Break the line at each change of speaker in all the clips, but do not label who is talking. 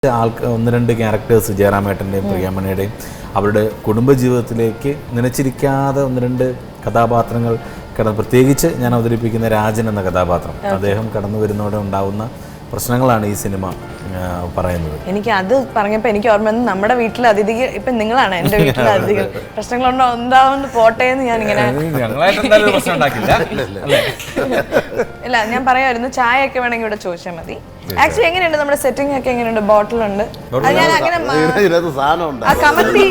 ഒന്ന് രണ്ട് ക്യാരക്ടേഴ്സ് ജയറാമേട്ടൻ്റെയും പ്രിയാമണിയുടെയും അവരുടെ കുടുംബജീവിതത്തിലേക്ക് നനച്ചിരിക്കാതെ ഒന്ന് രണ്ട് കഥാപാത്രങ്ങൾ പ്രത്യേകിച്ച് ഞാൻ അവതരിപ്പിക്കുന്ന രാജൻ എന്ന കഥാപാത്രം അദ്ദേഹം കടന്നു വരുന്നതോടെ ഉണ്ടാവുന്ന പ്രശ്നങ്ങളാണ് ഈ സിനിമ പറയുന്നത്.
എനിക്ക് അത് പറഞ്ഞപ്പോൾ എനിക്ക് ഓർമ്മ വന്നു, നമ്മുടെ വീട്ടിലെ അതിഥികൾ ഇപ്പം നിങ്ങളാണ് എൻ്റെ വീട്ടിലെ അതിഥികൾ. പ്രശ്നങ്ങളുണ്ടോ എന്താവുന്ന പോട്ടെ എന്ന് ഞാനിങ്ങനെ ഇല്ല ഞാൻ പറയാമായിരുന്നു. ചായ ഒക്കെ വേണമെങ്കിൽ ഇവിടെ ചോദിച്ചാൽ മതി. ആക്ച്വലി എങ്ങനെയുണ്ട് നമ്മുടെ സെറ്റിംഗ് ഒക്കെ എങ്ങനെയുണ്ട്? ബോട്ടിലുണ്ട്, അത് ഞാൻ അങ്ങനെ കമത്തി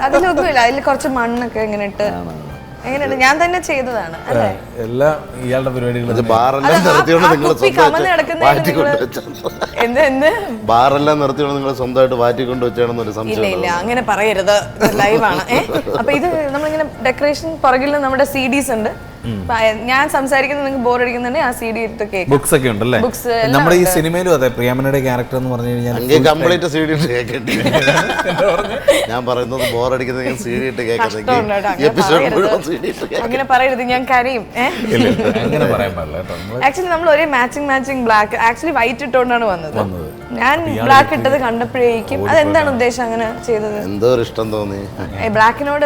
അതിലൊന്നുമില്ല, അതിൽ കുറച്ച് മണ്ണൊക്കെ എങ്ങനെ ഇട്ട് എങ്ങനെയുണ്ട്, ഞാൻ തന്നെ ചെയ്തതാണ് അല്ലേ
എല്ലാ ഇയാളുടെ പരിപാടികളും.
ബാറെല്ലാം നിർത്തിയോണ്ട് നിങ്ങൾ സ്വന്തമായിട്ട് മാറ്റിക്കൊണ്ട് വെച്ചാണെന്നൊരു സംശയം.
ഇല്ല അങ്ങനെ പറയരുത്, ലൈവാണ്. അപ്പൊ ഇത് നമ്മളിങ്ങനെ ഡെക്കറേഷൻ പുറകിൽ നമ്മുടെ CDs ഉണ്ട്. ഞാൻ സംസാരിക്കുന്നത് നിങ്ങൾക്ക് ബോർ അടിക്കുന്നുണ്ട്, ആ CD ഇട്ട് കേൾക്കാം.
ബുക്സ് ഒക്കെ ഉണ്ടല്ലേ നമ്മുടെ ഈ സിനിമയിലും? അതെ, പ്രിയാമണിയുടെ ക്യാരക്ടർ എന്ന് പറഞ്ഞു കഴിഞ്ഞാൽ
കംപ്ലീറ്റ് CD ഇട്ട് കേൾക്കേണ്ടി. ഞാൻ പറയുന്നത് ബോർ അടിക്കുന്ന CD ഇട്ട് കേൾക്കുന്നത്.
അങ്ങനെ പറയരുത്, ഞാൻ കരയും.
അങ്ങനെ പറയാൻ പാടില്ല.
ആക്ച്വലി നമ്മൾ ഒരേ മാച്ചിങ് ബ്ലാക്ക്, ആക്ച്വലി വൈറ്റ് ഇട്ടുകൊണ്ടാണ് വന്നത്. ഞാൻ ബ്ലാക്ക് ഇട്ടത് കണ്ടപ്പോഴേക്കും അതെന്താണ് ഉദ്ദേശം അങ്ങനെ ചെയ്തത്?
എന്തോ ഇഷ്ടം തോന്നി
ബ്ലാക്കിനോട്.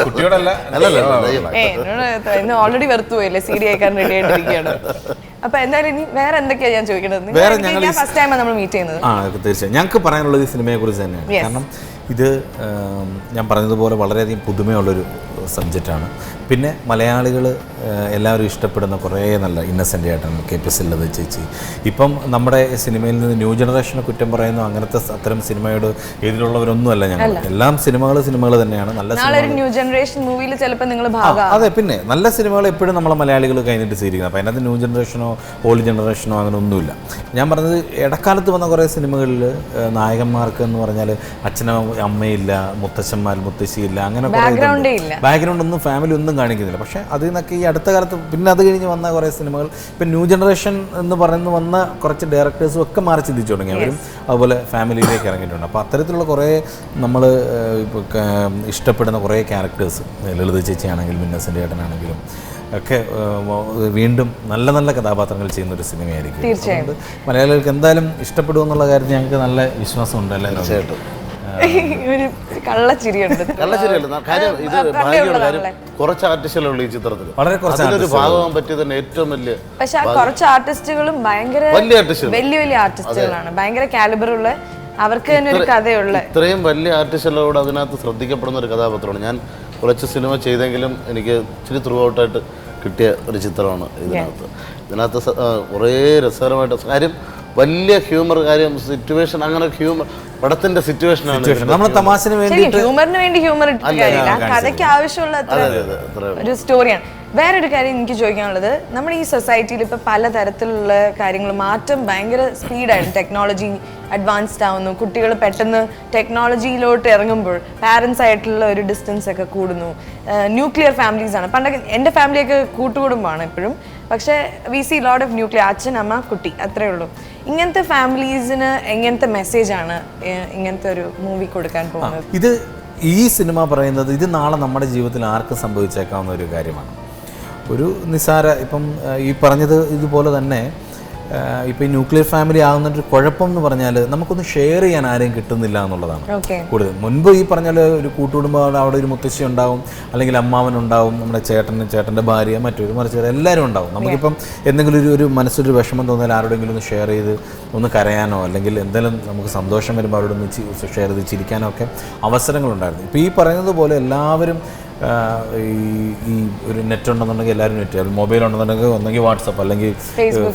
കുട്ടിയോടല്ല,
എന്നോട് ഓൾറെഡി വെറുത്തു പോയില്ലേ, CD അയക്കാൻ റെഡി ആയിട്ടിരിക്കുകയാണ്. അപ്പൊ എന്തായാലും ഇനി വേറെ എന്തൊക്കെയാ ഞാൻ ചോദിക്കുന്നത്? ഫസ്റ്റ് ടൈമാണ് നമ്മൾ മീറ്റ് ചെയ്യുന്നത്.
തീർച്ചയായും ഞങ്ങൾക്ക് പറയാനുള്ളത് ഈ സിനിമയെ കുറിച്ച് തന്നെയാണ്. കാരണം ഇത് ഞാൻ പറഞ്ഞതുപോലെ വളരെയധികം പുതുമയുള്ളൊരു സബ്ജക്റ്റാണ്. പിന്നെ മലയാളികൾ എല്ലാവരും ഇഷ്ടപ്പെടുന്ന കുറേ നല്ല ഇന്നസെൻ്റ് ആയിട്ടാണ് KP ലത ചേച്ചി. ഇപ്പം നമ്മുടെ സിനിമയിൽ നിന്ന് ന്യൂ ജനറേഷനെ കുറ്റം പറയുന്നു, അങ്ങനത്തെ അത്തരം സിനിമയോട് എതിരുള്ളവരൊന്നുമല്ല ഞങ്ങൾ. എല്ലാം സിനിമകൾ തന്നെയാണ്. നല്ല
ന്യൂ ജനറേഷൻ മൂവിയിൽ ചിലപ്പോൾ നിങ്ങൾ
അതെ, പിന്നെ നല്ല സിനിമകൾ എപ്പോഴും നമ്മളെ മലയാളികൾ കഴിഞ്ഞിട്ട് സ്വീകരിക്കുന്നത്. അപ്പോൾ അതിനകത്ത് ന്യൂ ജനറേഷനോ ഓൾഡ് ജനറേഷനോ അങ്ങനെ ഒന്നുമില്ല. ഞാൻ പറഞ്ഞത് ഇടക്കാലത്ത് വന്ന കുറേ സിനിമകളിൽ നായകന്മാർക്ക് എന്ന് പറഞ്ഞാൽ അച്ഛനോ അമ്മയില്ല, മുത്തശ്ശന്മാർ മുത്തശ്ശിയില്ല, അങ്ങനെ ബാക്ക്ഗ്രൗണ്ട് ഒന്നും ഫാമിലി ഒന്നും കാണിക്കുന്നില്ല. പക്ഷേ അതിൽ നിന്നൊക്കെ ഈ അടുത്ത കാലത്ത് പിന്നെ അത് കഴിഞ്ഞ് വന്ന കുറേ സിനിമകൾ ഇപ്പം ന്യൂ ജനറേഷൻ എന്ന് പറയുന്ന വന്ന കുറച്ച് ഡയറക്ടേഴ്സും ഒക്കെ മാറി ചിന്തിച്ചു തുടങ്ങി. അവരും അതുപോലെ ഫാമിലിയിലേക്ക് ഇറങ്ങിയിട്ടുണ്ട്. അപ്പോൾ അത്തരത്തിലുള്ള കുറേ നമ്മൾ ഇപ്പോൾ ഇഷ്ടപ്പെടുന്ന കുറേ ക്യാരക്ടേഴ്സ്, ലളിത ചേച്ചിയാണെങ്കിലും ഇന്നസെൻ്റ് ചേട്ടനാണെങ്കിലും ഒക്കെ വീണ്ടും നല്ല നല്ല കഥാപാത്രങ്ങൾ ചെയ്യുന്നൊരു സിനിമയായിരിക്കും.
തീർച്ചയായും
മലയാളികൾക്ക് എന്തായാലും ഇഷ്ടപ്പെടുമെന്നുള്ള കാര്യത്തിൽ ഞങ്ങൾക്ക് നല്ല വിശ്വാസമുണ്ട്. അല്ലേ?
തീർച്ചയായിട്ടും.
ഒരു കള്ളച്ചിരിയുണ്ട്.
കുറച്ച് ആർട്ടിസ്റ്റുകളുള്ള ഈ ചിത്രത്തിൽ
വളരെ കുറച്ച്
ഭാഗമാകാൻ പറ്റിയത് തന്നെ ഏറ്റവും വലിയ.
പക്ഷെ ആ കുറച്ച് ആർട്ടിസ്റ്റുകളും ഭയങ്കര വലിയ ആർട്ടിസ്റ്റുകളാണ്, ഭയങ്കര കാലിബറുള്ള, അവർക്ക് തന്നെ ഒരു കഥയുള്ള.
ഇത്രയും വലിയ ആർട്ടിസ്റ്റുകളോട് അതിനകത്ത് ശ്രദ്ധിക്കപ്പെടുന്ന ഒരു കഥാപാത്രമാണ്. ഞാൻ കുറച്ച് സിനിമ ചെയ്തെങ്കിലും എനിക്ക് ഇച്ചിരി ത്രൂ ഔട്ടായിട്ട് കിട്ടിയ ഒരു ചിത്രമാണ് ഇതിനകത്ത് കുറേ രസകരമായിട്ട് കാര്യം, വലിയ ഹ്യൂമർ കാര്യം, സിറ്റുവേഷൻ, അങ്ങനെ ഹ്യൂമർ പടത്തിന്റെ സിറ്റുവേഷനാണ്.
നമ്മൾ തമാശന് വേണ്ടി
ഹ്യൂമറിന് വേണ്ടി ഹ്യൂമർ കഥയ്ക്ക് ആവശ്യമുള്ള ഒരു സ്റ്റോറിയാണ്. വേറൊരു കാര്യം എനിക്ക് ചോദിക്കാനുള്ളത്, നമ്മുടെ ഈ സൊസൈറ്റിയിൽ ഇപ്പം പലതരത്തിലുള്ള കാര്യങ്ങൾ മാറ്റം ഭയങ്കര സ്പീഡായിട്ട്, ടെക്നോളജി അഡ്വാൻസ്ഡ് ആവുന്നു, കുട്ടികൾ പെട്ടെന്ന് ടെക്നോളജിയിലോട്ട് ഇറങ്ങുമ്പോൾ പാരൻസ് ആയിട്ടുള്ള ഒരു ഡിസ്റ്റൻസ് ഒക്കെ കൂടുന്നു. ന്യൂക്ലിയർ ഫാമിലീസ് ആണ്. പണ്ടൊക്കെ എൻ്റെ ഫാമിലിയൊക്കെ കൂട്ടുകുടുംബമാണ് എപ്പോഴും. പക്ഷേ we see lot of nuclear, അച്ഛൻ അമ്മ കുട്ടി, അത്രേ ഉള്ളൂ. ഇങ്ങനത്തെ ഫാമിലീസിന് എങ്ങനത്തെ മെസ്സേജാണ് ഇങ്ങനത്തെ ഒരു മൂവി കൊടുക്കാൻ പോകുന്നത്?
ഇത് ഈ സിനിമ പറയുന്നത് ഇത് നാളെ നമ്മുടെ ജീവിതത്തിൽ ആർക്കും സംഭവിച്ചേക്കാവുന്ന ഒരു കാര്യമാണ്. ഒരു നിസാര ഇപ്പം ഈ പറഞ്ഞത് ഇതുപോലെ തന്നെ ഇപ്പം ഈ ന്യൂക്ലിയർ ഫാമിലി ആകുന്നൊരു കുഴപ്പം എന്ന് പറഞ്ഞാൽ നമുക്കൊന്ന് ഷെയർ ചെയ്യാൻ ആരെയും കിട്ടുന്നില്ല എന്നുള്ളതാണ് കൂടുതൽ. മുൻപ് ഈ പറഞ്ഞാൽ ഒരു കൂട്ടുകുടുംബം, അവിടെ ഒരു മുത്തശ്ശി ഉണ്ടാവും, അല്ലെങ്കിൽ അമ്മാവനുണ്ടാവും, നമ്മുടെ ചേട്ടൻ്റെ ഭാര്യ, മറ്റൊരു മറിച്ച് എല്ലാവരും ഉണ്ടാവും. നമുക്കിപ്പം എന്തെങ്കിലും ഒരു മനസ്സൊരു വിഷമം തോന്നിയാൽ ആരോടെങ്കിലും ഒന്ന് ഷെയർ ചെയ്ത് ഒന്ന് കരയാനോ, അല്ലെങ്കിൽ എന്തെങ്കിലും നമുക്ക് സന്തോഷം വരുമ്പോൾ അവിടെ ഒന്ന് ഷെയർ ചെയ്ത് ചിരിക്കാനോ ഒക്കെ അവസരങ്ങളുണ്ടായിരുന്നു. ഇപ്പോൾ ഈ പറയുന്നത് പോലെ എല്ലാവരും ഈ ഒരു നെറ്റ് ഉണ്ടെന്നുണ്ടെങ്കിൽ എല്ലാവരും നെറ്റ്, മൊബൈൽ ഉണ്ടെന്നുണ്ടെങ്കിൽ ഒന്നെങ്കിൽ വാട്സപ്പ് അല്ലെങ്കിൽ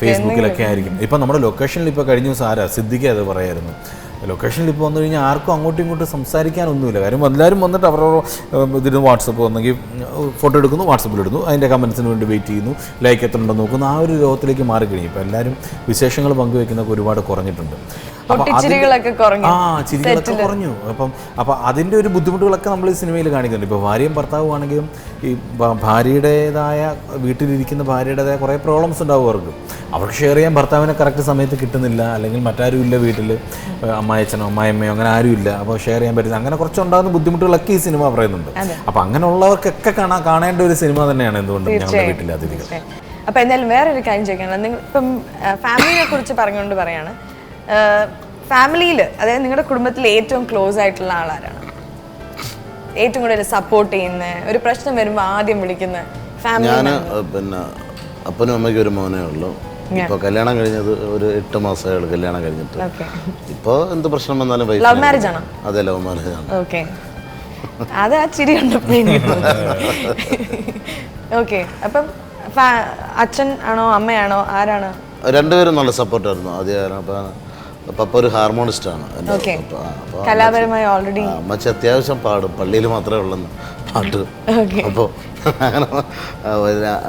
ഫേസ്ബുക്കിലൊക്കെ ആയിരിക്കും. ഇപ്പം നമ്മുടെ ലൊക്കേഷനിൽ ഇപ്പോൾ കഴിഞ്ഞ ദിവസം സിദ്ദിഖ് അത് പറയായിരുന്നു, ലൊക്കേഷനിൽ ഇപ്പോൾ വന്നു കഴിഞ്ഞാൽ ആർക്കും അങ്ങോട്ടും ഇങ്ങോട്ടും സംസാരിക്കാനൊന്നുമില്ല. കാര്യം എല്ലാവരും വന്നിട്ട് അവരുടെ ഇതിന് വാട്സപ്പ് ഒന്നെങ്കിൽ ഫോട്ടോ എടുക്കുന്നു, വാട്സപ്പിലിടുന്നു, അതിൻ്റെ കമൻസിന് വേണ്ടി വെയിറ്റ് ചെയ്യുന്നു, ലൈക്ക് എത്ര ഉണ്ടെന്ന് നോക്കുന്നു. ആ ഒരു ലോകത്തിലേക്ക് മാറിക്കഴിഞ്ഞു. ഇപ്പോൾ എല്ലാവരും വിശേഷങ്ങൾ പങ്കുവെക്കുന്നതൊക്കെ ഒരുപാട് കുറഞ്ഞിട്ടുണ്ട്.
ചിരികളൊക്കെ
കുറഞ്ഞു. അപ്പം അതിൻ്റെ ഒരു ബുദ്ധിമുട്ടുകളൊക്കെ നമ്മൾ ഈ സിനിമയിൽ കാണിക്കുന്നുണ്ട്. ഇപ്പോൾ ഭാര്യയും ഭർത്താവുമാണെങ്കിലും ഈ ഭാര്യയുടേതായ വീട്ടിലിരിക്കുന്ന ഭാര്യയുടേതായ കുറേ പ്രോബ്ലംസ് ഉണ്ടാവും അവർക്ക് ഷെയർ ചെയ്യാൻ ഭർത്താവിനെ കറക്റ്റ് സമയത്ത് കിട്ടുന്നില്ല, അല്ലെങ്കിൽ മറ്റാരും ഇല്ല വീട്ടിൽ, അമ്മായച്ചനോ അമ്മായിയമ്മയോ അങ്ങനെ ആരും ഇല്ല, അപ്പോൾ ഷെയർ ചെയ്യാൻ പറ്റില്ല. അങ്ങനെ കുറച്ചുണ്ടാകുന്ന ബുദ്ധിമുട്ടുകളൊക്കെ ഈ സിനിമ പറയുന്നുണ്ട്. അപ്പം അങ്ങനെയുള്ളവർക്കൊക്കെ കാണേണ്ട ഒരു സിനിമ തന്നെയാണ് എന്തുകൊണ്ടും ഞങ്ങളുടെ വീട്ടിലെ അതിഥികൾ.
അപ്പോൾ എന്തായാലും വേറൊരു കാര്യം ചോദിക്കാനുള്ളത്, നിങ്ങൾ ഇപ്പം ഫാമിലിയെ കുറിച്ച് പറഞ്ഞുകൊണ്ട് പറയാണ്, ഫാമിലിയിൽ, അതായത് നിങ്ങളുടെ കുടുംബത്തിൽ ഏറ്റവും ക്ലോസ് ആയിട്ടുള്ള ആളാരാണ്? ഏറ്റവും കൂടുതൽ സപ്പോർട്ട് ചെയ്യുന്ന, ഒരു പ്രശ്നം വരുമ്പോൾ ആദ്യം വിളിക്കുന്ന ഫാമിലി?
ഞാൻ പിന്നെ അപ്പനും അമ്മയ്ക്കും ഒരു മോനേ ഉള്ളൂ. ഇപ്പോൾ കല്യാണം കഴിഞ്ഞത് ഒരു 8 മാസമേ കല്യാണം കഴിഞ്ഞിട്ട്. ഇപ്പോൾ എന്ത് പ്രശ്നം വന്നാലും
ലവ് മാരേജ് ആണോ?
അതെ, ലവ് മാരേജ് ആണ്.
ഓക്കെ, അത് ആ ചിരി കണ്ടപ്പോ. ഓക്കെ, അപ്പം അച്ഛൻ ആണോ അമ്മയാണോ ആരാണ്?
രണ്ടുപേരും നല്ല സപ്പോർട്ടായിരുന്നു ആദ്യം. പപ്പ ഒരു ഹാർമോണിസ്റ്റ് ആണ്.
കലാപരമായി ഓൾറെഡി
അമ്മച്ചി അത്യാവശ്യം പാടും, പള്ളിയിൽ മാത്രമേ ഉള്ളെന്ന് പാട്ട്. അപ്പോൾ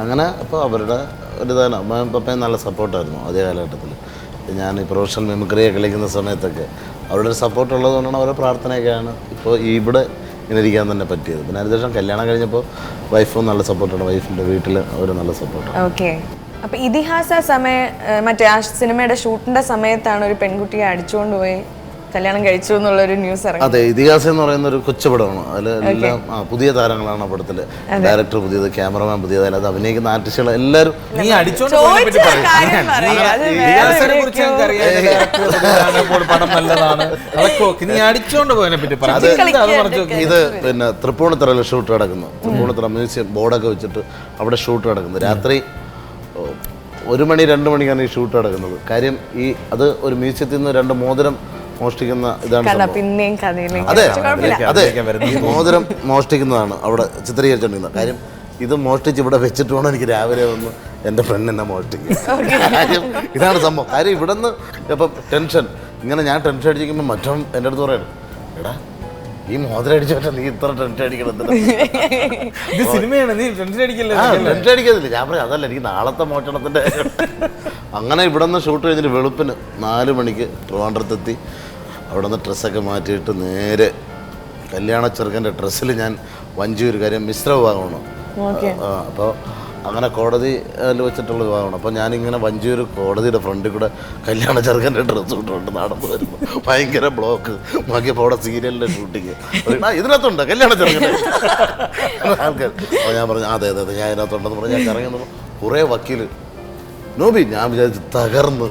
അങ്ങനെ അപ്പോൾ അവരുടെ ഒരു ഇതാണ്. അമ്മയും പപ്പയും നല്ല സപ്പോർട്ടായിരുന്നു അതേ കാലഘട്ടത്തിൽ. ഞാൻ ഈ പ്രൊഫഷണൽ മിമിക്രിയെ കളിക്കുന്ന സമയത്തൊക്കെ അവരുടെ ഒരു സപ്പോർട്ട് ഉള്ളത് കൊണ്ടാണ്, അവരുടെ പ്രാർത്ഥനയൊക്കെയാണ് ഇപ്പോൾ ഇവിടെ ഇങ്ങനെ ഇരിക്കാൻ തന്നെ പറ്റിയത്. പിന്നെ അതിനുശേഷം കല്യാണം കഴിഞ്ഞപ്പോൾ വൈഫും നല്ല സപ്പോർട്ടാണ്, വൈഫിൻ്റെ വീട്ടിൽ അവർ നല്ല സപ്പോർട്ടാണ്.
ഓക്കെ, അപ്പൊ ഇതിഹാസ മറ്റേ ആ സിനിമയുടെ ഷൂട്ടിന്റെ സമയത്താണ് ഒരു പെൺകുട്ടിയെ അടിച്ചുകൊണ്ട് പോയി കല്യാണം കഴിച്ചു എന്നുള്ളൊരു ന്യൂസ് ഇറങ്ങി.
അതെ, ഇതിഹാസം എന്ന് പറയുന്ന ഒരു കൊച്ചുപടമാണ്. അതിൽ എല്ലാം പുതിയ താരങ്ങളാണ് ആ പടത്തിൽ. ഡയറക്ടർ പുതിയത്, ക്യാമറമാൻ പുതിയത്, അത് അഭിനയിക്കുന്ന ആർട്ടിസ്റ്റുകൾ എല്ലാവരും.
നീ അടിച്ചോണ്ട് പടം നല്ലതാണ്, നീ അടിച്ചോണ്ട് പോയതിനെ പറ്റി പറഞ്ഞു.
ഇത് പിന്നെ തൃപ്പൂണിത്തറയിൽ ഷൂട്ട് നടക്കുന്നു. തൃപ്പൂണിത്തറ മ്യൂസിയം ബോർഡൊക്കെ വെച്ചിട്ട് അവിടെ ഷൂട്ട് നടക്കുന്നത്. രാത്രി 1 മണി 2 മണിക്കാണ് ഈ ഷൂട്ട് നടക്കുന്നത്. കാര്യം അത് ഒരു മ്യൂസിയത്തിൽ നിന്ന് 2 മോതിരം മോഷ്ടിക്കുന്ന ഇതാണ്. അതെ, ഈ മോതിരം മോഷ്ടിക്കുന്നതാണ് അവിടെ ചിത്രീകരിച്ചോണ്ടിരുന്നത്. കാര്യം ഇത് മോഷ്ടിച്ച് ഇവിടെ വെച്ചിട്ട് വേണം എനിക്ക് രാവിലെ വന്ന് എൻ്റെ ഫ്രണ്ട് എന്നെ മോഷ്ടിക്കും. കാര്യം ഇതാണ് സംഭവം. കാര്യം ഇവിടെ നിന്ന് ഇപ്പം ടെൻഷൻ, ഇങ്ങനെ ഞാൻ ടെൻഷൻ അടിച്ചിരിക്കുമ്പോൾ മറ്റും എൻ്റെ അടുത്ത് പറയണം, എടാ ഈ മോതിരം അടിച്ചു പറ്റാ, നീ ഇത്ര ടെൻഷൻ അടിക്കണം.
സിനിമയാണ്, നീ ടെൻഷൻ അടിക്കില്ല.
ടെൻഷൻ അടിക്കത്തില്ല. ഞാൻ പറയാം അതല്ല, എനിക്ക് നാളത്തെ മോഷണത്തിൻ്റെ. അങ്ങനെ ഇവിടെ നിന്ന് ഷൂട്ട് കഴിഞ്ഞിട്ട് വെളുപ്പിന് 4 മണിക്ക് ട്രിവാൻഡ്രത്തെത്തി. അവിടെ നിന്ന് ഡ്രസ്സൊക്കെ മാറ്റിയിട്ട് നേരെ കല്യാണ ചെറുക്കൻ്റെ ഡ്രസ്സിൽ ഞാൻ വഞ്ചൂർ, കാര്യം മിശ്ര വിഭാഗമാണ്. അപ്പോൾ അങ്ങനെ കോടതിയിൽ വെച്ചിട്ടുള്ള വിഭാഗമാണ്. അപ്പോൾ ഞാനിങ്ങനെ വഞ്ചൂർ കോടതിയുടെ ഫ്രണ്ടിൽ കൂടെ കല്യാണ ചെറുക്കൻ്റെ ഡ്രസ്സ് ഇട്ടുകൊണ്ട് നടന്നു വരുമ്പോൾ ഭയങ്കര ബ്ലോക്ക്. ബാക്കിയപ്പോൾ അവിടെ സീരിയലിൻ്റെ ഷൂട്ടിങ് ഇതിനകത്തുണ്ട് കല്യാണ ചെറുക്കൻ്റെ ആൾക്കാർ. അപ്പോൾ ഞാൻ പറഞ്ഞു അതെ അതെ അതെ ഞാൻ ഇതിനകത്തുണ്ടെന്ന് പറഞ്ഞ് ഞാൻ ഇറങ്ങുമ്പോൾ കുറേ വക്കീൽ നോബി, ഞാൻ വിചാരിച്ചു തകർന്ന്.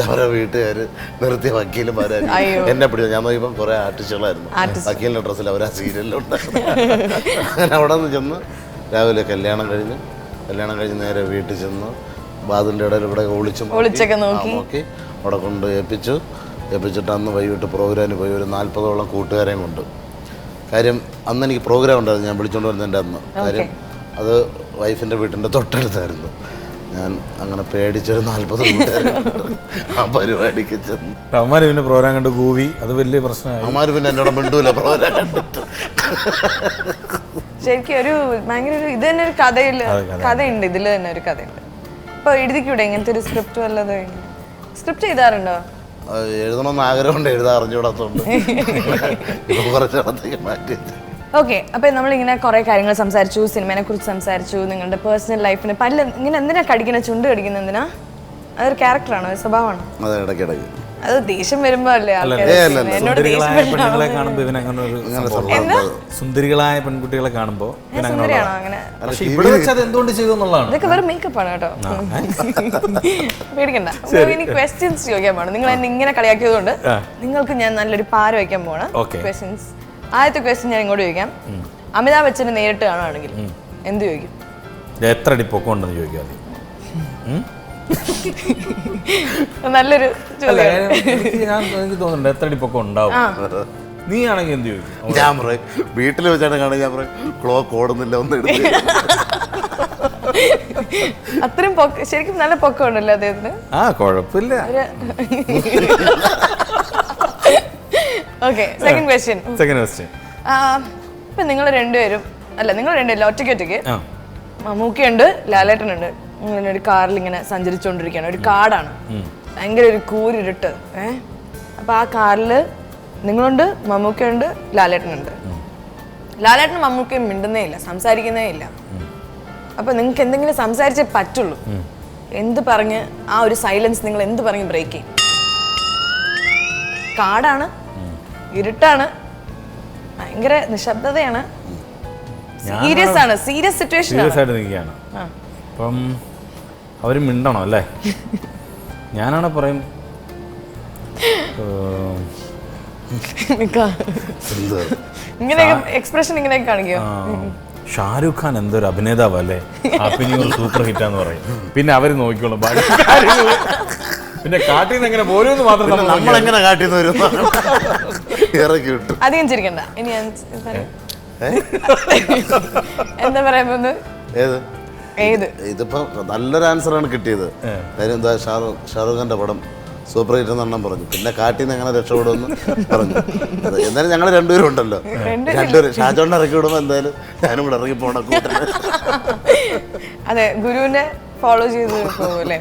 അവരെ വീട്ടുകാർ നിർത്തിയ വക്കീലന്മാരായിരുന്നു എന്നെ പിടിച്ചത്. ഞാൻ നോക്കിയപ്പം കുറേ ആർട്ടിസ്റ്റുകളായിരുന്നു വക്കീലിൻ്റെ ഡ്രസ്സിൽ അവർ ആ സീരിയലിലുണ്ടായിരുന്നു. അങ്ങനെ അവിടെ നിന്ന് ചെന്ന് രാവിലെ കല്യാണം കഴിഞ്ഞ് നേരെ വീട്ടിൽ ചെന്ന് വാതിലിൻ്റെ ഇടയിൽ ഇവിടെ ഒളിച്ചൊക്കെ നോക്കി അവിടെ കൊണ്ട് ഏൽപ്പിച്ചിട്ട് അന്ന് വൈകിട്ട് പ്രോഗ്രാമിന് പോയി. ഒരു 40ഓളം കൂട്ടുകാരെയും കൊണ്ട്. കാര്യം അന്ന് എനിക്ക് പ്രോഗ്രാം ഉണ്ടായിരുന്നു, ഞാൻ വിളിച്ചുകൊണ്ട് വരുന്നതിൻ്റെ അന്ന്. കാര്യം അത് വൈഫിൻ്റെ വീട്ടിൻ്റെ തൊട്ടടുത്തായിരുന്നു. ഞാൻ അങ്ങനെ പേടിച്ചൊരു 40 കൂട്ടുകാരെ ആ പരിപാടിക്ക് ചെന്നു.
അവന്മാർ പിന്നെ പ്രോഗ്രാം കണ്ട് കൂവി, അത് വലിയ പ്രശ്നമായി.
അവന്മാർ പിന്നെ എന്നോട് മിണ്ടൂല പ്രോഗ്രാം കണ്ടിട്ട്.
ശരിക്കും ഒരു ഭയങ്കര ഇത് തന്നെ ഒരു കഥയുണ്ട്, ഇതിൽ തന്നെ ഒരു കഥയുണ്ട്. ഇപ്പൊ എഴുതിക്കൂടെ ഇങ്ങനത്തെ ഒരു സ്ക്രിപ്റ്റ് വല്ലത്? സ്ക്രിപ്റ്റ് എഴുതാറുണ്ടോ?
എഴുതണമെന്ന് ആഗ്രഹമുണ്ട്, എഴുതാൻ അറിഞ്ഞുകൂടാത്തോണ്ട് ഇപ്പൊ കുറച്ചിടത്തേക്ക് മാറ്റി.
ഓക്കെ, അപ്പൊ നമ്മളിങ്ങനെ കുറെ കാര്യങ്ങൾ സംസാരിച്ചു, സിനിമയെ കുറിച്ച് സംസാരിച്ചു, നിങ്ങളുടെ പേഴ്സണൽ ലൈഫിന് പല ഇങ്ങനെ എന്തിനാ കടിക്കുന്ന, ചുണ്ട് കടിക്കുന്ന എന്തിനാ? അതൊരു ക്യാരക്ടറാണോ, ഒരു സ്വഭാവമാണോ?
അതെ, ഇടയ്ക്കിടയ്ക്ക്
അത് ദേഷ്യം വരുമ്പോ അല്ലേ
സുന്ദരികളായ പെൺകുട്ടികളെ കാണുമ്പോ
ഇതൊക്കെ വെറും മേക്കപ്പ് ആണ് കേട്ടോ, പേടിക്കണ്ട. ഇനി ക്വസ്റ്റ്യൻസ് ചോദിക്കാൻ പോകണം. നിങ്ങൾ എന്നെ ഇങ്ങനെ കളിയാക്കിയതുകൊണ്ട് നിങ്ങൾക്ക് ഞാൻ നല്ലൊരു പാര വയ്ക്കാൻ പോകണം. ക്വസ്റ്റ്യൻസ്. ആദ്യത്തെ ക്വസ്റ്റ്യൻ ഞാൻ ഇങ്ങോട്ട് ചോദിക്കാം. അമിതാഭ് ബച്ചനെ നേരിട്ട് കാണുകയാണെങ്കിൽ എന്ത് ചോദിക്കും?
എത്ര അടി പൊക്കം ഉണ്ടെന്ന് ചോദിക്കാം.
നല്ലൊരു
എനിക്ക് തോന്നുന്നുണ്ട് എത്ര അടി പൊക്കം ഉണ്ടാവും. നീ ആണെങ്കിൽ എന്ത് ചോദിക്കും?
ഞാൻ പറയും വീട്ടിൽ വെച്ചാണ് കാണുക, ഞാൻ പറയും ക്ലോക്ക് ഓടുന്നില്ല, ഒന്ന് എടുത്ത്.
അത്രയും ശരിക്കും നല്ല പൊക്കം ഉണ്ടല്ലോ അദ്ദേഹത്തിന്.
ആ കുഴപ്പമില്ല.
Okay, second question. ഇപ്പൊ നിങ്ങൾ രണ്ടുപേരും ഒറ്റയ്ക്ക് മമ്മൂക്കയുണ്ട്, ലാലേട്ടനുണ്ട്. ഇങ്ങനെ ഒരു കാറിൽ ഇങ്ങനെ സഞ്ചരിച്ചുകൊണ്ടിരിക്കുകയാണ്. ഒരു കാടാണ്, ഭയങ്കര ഒരു കൂരിരുട്ട്. അപ്പൊ ആ കാറിൽ നിങ്ങളുണ്ട്, മമ്മൂക്കയുണ്ട്, ലാലേട്ടനുണ്ട്. ലാലേട്ടനും മമ്മൂക്കയും മിണ്ടുന്നേ ഇല്ല, സംസാരിക്കുന്നേ ഇല്ല. അപ്പൊ നിങ്ങൾക്ക് എന്തെങ്കിലും സംസാരിച്ചേ പറ്റുള്ളൂ. എന്ത് പറഞ്ഞ് ആ ഒരു സൈലൻസ് നിങ്ങൾ എന്ത് പറഞ്ഞ് ബ്രേക്ക് ചെയ്യും? കാടാണ്, ഇരുട്ടാണ്, ഭയങ്കര നിശബ്ദതയാണ്, സീരിയസ് സിറ്റുവേഷൻ
ആണ്. അപ്പം അവർ മിണ്ടണം അല്ലേ? ഞാനാണ് പറയും
ഇങ്ങനെയൊക്കെ എക്സ്പ്രഷൻ ഇങ്ങനെയൊക്കെ കാണിക്കോ?
ഷാരൂഖ് ഖാൻ എന്തൊരു അഭിനേതാവല്ലേ, ഹാപ്പി ന്യൂ ഇയർ സൂപ്പർ ഹിറ്റാന്ന് പറയും. പിന്നെ അവര് നോക്കിക്കോളും പിന്നെ കാട്ടിൽ നിന്ന് എങ്ങനെ പോരുമെന്ന് മാത്രം
നമ്മളെങ്ങനെ കാട്ടിന്ന് വരും ഇറക്കി വിട്ടു.
അധികം ചിരിക്കണ്ട. ഇനി എന്താ പറയാൻ പോകുന്നത്? ഏത്
ഇതിപ്പോ നല്ലൊരു ആൻസറാണ് കിട്ടിയത്. കാര്യം എന്താ, ഷാറൂഖ് ഖാന്റെ പടം സൂപ്പർ ഹിറ്റ് എന്നെണ്ണം പറഞ്ഞു. പിന്നെ കാട്ടിൽ നിന്ന് എങ്ങനെ രക്ഷപ്പെടുമെന്ന് പറഞ്ഞു. എന്തായാലും ഞങ്ങൾ രണ്ടുപേരും ഉണ്ടല്ലോ, രണ്ടുപേരും ഷാജോണ്ട് ഇറക്കി വിടുമ്പോ എന്തായാലും ഞാനും കൂടെ ഇറങ്ങി പോണ കൂട്ടം.
അതെ, ഗുരുവിനെ ഫോളോ ചെയ്ത് പോകൂല്ലേ?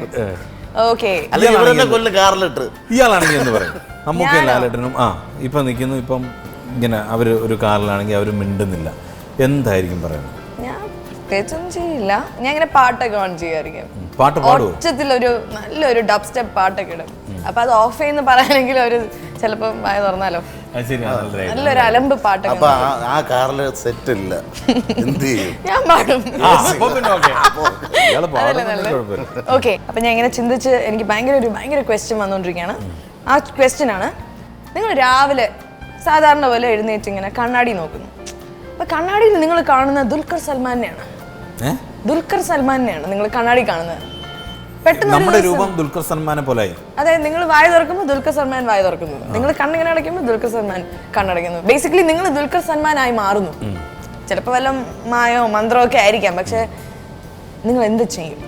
ഓക്കെ.
കൊല്ലം കാറിലിട്ട്
ഇയാളാണെങ്കിൽ എന്ന് പറയും. നമുക്ക് ലാലേട്ടനും ഇപ്പം നിൽക്കുന്നു, ഇപ്പം ഇങ്ങനെ അവർ ഒരു കാറിലാണെങ്കിൽ അവർ മിണ്ടുന്നില്ല, എന്തായിരിക്കും പറയുന്നത്?
ഞാൻ പ്രത്യേകിച്ചൊന്നും ചെയ്യില്ല. ഞാൻ ഇങ്ങനെ പാട്ടൊക്കെ ഓൺ ചെയ്യാറിക്കും.
പാട്ട് പാടുമോ?
ഒച്ചത്തിലൊരു നല്ലൊരു ഡബ് സ്റ്റെപ്പ് പാട്ടൊക്കെ ഇടും. അപ്പൊ അത് ഓഫ് ചെയ്യുന്ന പറയാനെങ്കിൽ ഒരു ചിലപ്പോ വായ തുറന്നാലോ, നല്ലൊരു അലമ്പ് പാട്ടൊക്കെ.
അപ്പൊ ആ കാറില് സെറ്റ് ഇല്ല, എന്ത് ചെയ്യും?
ഞാൻ പാടും. ഓക്കെ, അപ്പൊ ഞാൻ ഇങ്ങനെ ചിന്തിച്ച് എനിക്ക് ഭയങ്കര ക്വസ്റ്റ്യൻ വന്നുകൊണ്ടിരിക്കുകയാണ്. ആ ക്വസ്റ്റ്യൻ ആണ്, നിങ്ങൾ രാവിലെ സാധാരണ പോലെ എഴുന്നേറ്റ് ഇങ്ങനെ കണ്ണാടി നോക്കുന്നു. അപ്പൊ കണ്ണാടിയിൽ നിങ്ങൾ കാണുന്ന ദുൽഖർ സൽമാനെയാണ്. ദുൽഖർ സൽമാനെയാണ് നിങ്ങൾ കണ്ണാടി കാണുന്നത്. പെട്ടെന്ന്
നമ്മുടെ രൂപം ദുൽഖർ സൽമാനെ പോലെ.
അതെ, നിങ്ങൾ വായ തുറക്കുമ്പോൾ ദുൽഖർ സൽമാൻ വായ തുറക്കുന്നു, നിങ്ങൾ കണ്ണിങ്ങനെ അടയ്ക്കുമ്പോൾ ദുൽഖർ സൽമാൻ കണ്ണടയ്ക്കുന്നു. ബേസിക്കലി നിങ്ങൾ ദുൽഖർ സൽമാനായി മാറുന്നു. ചിലപ്പോൾ വല്ല മായോ മന്ത്രമോ ഒക്കെ ആയിരിക്കാം, പക്ഷെ നിങ്ങൾ എന്ത് ചെയ്യും?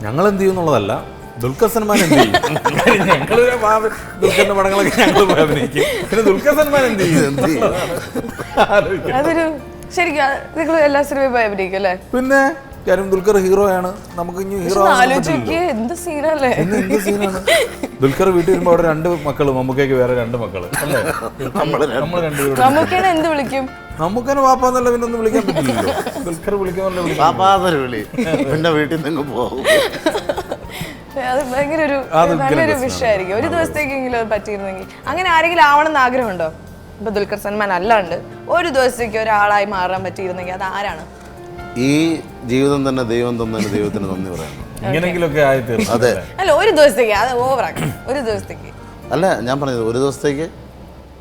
ഞങ്ങൾ എന്ത് ചെയ്യും എന്നുള്ളതല്ല, ദുൽഖർ സൽമാൻ എന്ത് ചെയ്യും? ദുൽഖറിന്റെ പടങ്ങളൊക്കെ ഞങ്ങൾ അഭിനയിക്കും, പിന്നെ ദുൽഖർ സൽമാൻ എന്ത് ചെയ്യും?
അതൊരു ശരിക്കും നിങ്ങൾ എല്ലാ സിനിമയും പോയി അഭിനയിക്കും അല്ലേ?
പിന്നെ കാര്യം ദുൽഖർ ഹീറോ ആണ്, നമുക്ക് ഇനി ഹീറോ
എന്ത് സീനല്ലേ,
എന്ത് സീനാണ്. ദുൽഖർ വീട്ടിൽ വരുമ്പോ അവിടെ 2 മക്കള്, മമ്മൂക്കയ്ക്ക് വേറെ 2 മക്കള് അല്ലേ? നമ്മൾ രണ്ടുപേരും
മമ്മൂക്കനെ എന്ത് വിളിക്കും?
മമ്മൂക്കനെ വാപ്പാന്നല്ല പിന്നെ ഒന്നും വിളിക്കാൻ പറ്റില്ലല്ലോ. ദുൽഖർ വിളിക്കുന്നല്ലോ,
വിളി പിന്നെ വീട്ടിൽ നിന്ന് പോകും.
അത് ഭയങ്കര നല്ലൊരു വിഷയമായിരിക്കും. ഒരു ദിവസത്തേക്കെങ്കിലും അത് പറ്റിയിരുന്നെങ്കിൽ. അങ്ങനെ ആരെങ്കിലും ആവണമെന്ന് ആഗ്രഹമുണ്ടോ? ഇപ്പൊ ദുൽഖർ സൽമാൻ അല്ലാണ്ട് ഒരു ദിവസത്തേക്ക് ഒരാളായി മാറാൻ പറ്റിയിരുന്നെങ്കിൽ അത് ആരാണ്?
ഈ ജീവിതം തന്നെ ദൈവം തന്നെ, ദൈവത്തിന് നന്ദി പറയണം.
ഇങ്ങനെങ്കിലൊക്കെ ആയി തീർന്നു.
അതെ,
അല്ല ഒരു ദിവസത്തേക്ക്, അത് ഓവറാക്കണം. ഒരു ദിവസത്തേക്ക്
അല്ല, ഞാൻ പറഞ്ഞത് ഒരു ദിവസത്തേക്ക്.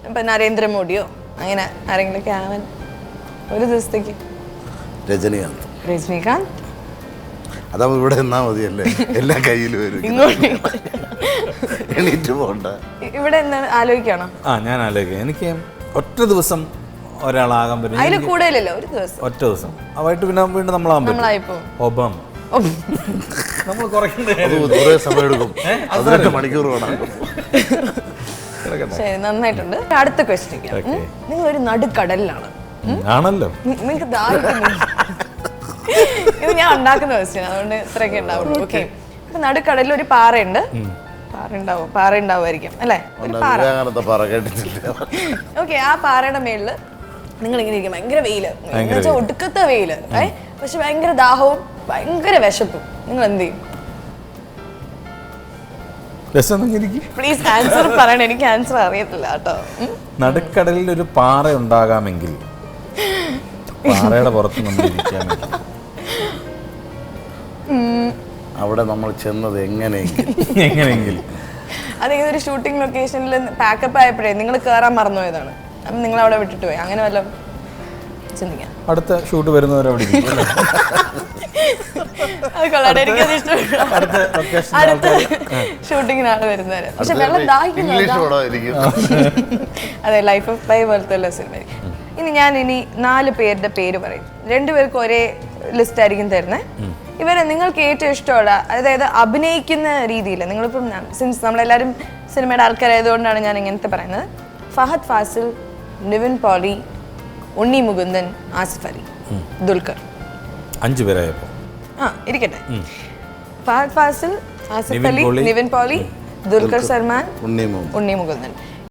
ഇപ്പൊ നരേന്ദ്രമോദിയോ അങ്ങനെ ആരെങ്കിലും ഒക്കെ ആവാൻ ഒരു ദിവസത്തേക്ക്. രജനീകാന്ത്
അതാവുമ്പോ ഇവിടെ എന്നാ മതിയല്ലേ, എല്ലാ കയ്യിലും വരും. എണീറ്റ് പോണ്ട.
ഇവിടെ എന്താണ് ആലോചിക്കണോ?
ഞാൻ ആലോചിക്കാം. എനിക്ക് ഒറ്റ ദിവസം ഒരാളാകാൻ പറ്റും.
അതിൽ കൂടുതലല്ലോ, ഒരു ദിവസം,
ഒറ്റ ദിവസം. അവയിട്ട് പിന്നെ വീണ്ടും നമ്മളാകാൻ പറ്റും. ഒബാമ നമ്മൾ
കുറേ സമയം എടുക്കും, 18 മണിക്കൂർ വേണം.
ശരി, നന്നായിട്ടുണ്ട്. അടുത്ത ക്വസ്റ്റ്യൻ, നിങ്ങൾ ഒരു നടുക്കടലിലാണ്
ആണല്ലോ,
നിങ്ങൾക്ക് ദാഹിക്കുന്നു. ഇത് ഞാൻ ഉണ്ടാക്കുന്ന ക്വസ്റ്റ്യൻ, അതുകൊണ്ട് ഇത്രയൊക്കെ ഉണ്ടാവുള്ളൂ. ഓക്കെ, ഇപ്പൊ നടുക്കടലിൽ ഒരു പാറയുണ്ട്. പാറ ഉണ്ടാവുമായിരിക്കും അല്ലേ? ഓക്കെ, ആ പാറയുടെ മേളില് നിങ്ങൾ ഇങ്ങനെ ഇരിക്കും. ഭയങ്കര വെയില്, എന്നുവെച്ചാൽ ഒടുക്കത്തെ വെയില്, പക്ഷെ ഭയങ്കര ദാഹവും ഭയങ്കര വിശപ്പും. നിങ്ങൾ എന്ത് ചെയ്യും? പ്ലീസ് ആൻസർ പറയണം, എനിക്ക് ആൻസർ അറിയത്തില്ല കേട്ടോ.
നടുക്കടലിൽ ഒരു പാറ ഉണ്ടാകാമെങ്കിൽ പാറയുടെ പുറത്ത് നമ്മൾ ഇരിക്കാൻ
അവിടെ നമ്മൾ ചെന്നത് എങ്ങനെയെങ്കിൽ
അതിങ്ങനെ ഒരു ഷൂട്ടിംഗ് ലൊക്കേഷനിൽ പാക്കപ്പ് ആയപ്പോഴേ നിങ്ങൾ കയറാൻ മറന്നുപോയതാണ്. അപ്പം നിങ്ങൾ അവിടെ വിട്ടിട്ട് പോയി. അങ്ങനെ വല്ല ചിന്തിക്കാം.
അടുത്ത ഷൂട്ട് വരുന്നവരവിടെ
അത് കൊള്ളാം, എനിക്കത് ഇഷ്ടപ്പെട്ടു. അടുത്ത ഷൂട്ടിങ്ങിനാണ് വരുന്നവര്. പക്ഷെ വെള്ളം ദാഹിക്കുന്നു. അതെ, ലൈഫ് ഓഫ് പൈ പോലത്തെ സിനിമ. ഇനി 4 പേരുടെ പേര് പറയും. 2 പേർക്ക് ഒരേ ലിസ്റ്റ് ആയിരിക്കും തരുന്നത്. ഇവരെ നിങ്ങൾക്ക് ഏറ്റവും ഇഷ്ടമുള്ള, അതായത് അഭിനയിക്കുന്ന രീതിയിൽ, നിങ്ങളിപ്പം സിൻസ് നമ്മളെല്ലാവരും സിനിമയുടെ ആൾക്കാരായതുകൊണ്ടാണ് ഞാൻ ഇങ്ങനത്തെ പറയുന്നത്. ഫഹദ് ഫാസിൽ, നിവിൻ പോളി, ഉണ്ണി മുകുന്ദൻ, ആസിഫ് അലി, ദുൽഖർ.
5 പേരായപ്പോ
ഇരിക്കട്ടെ. ഫഹദ് ഫാസിൽ, ആസിഫ് അലി, നിവിൻ പോളി, ദുൽഖർ സൽമാൻ, ഉണ്ണി മുകുന്ദൻ.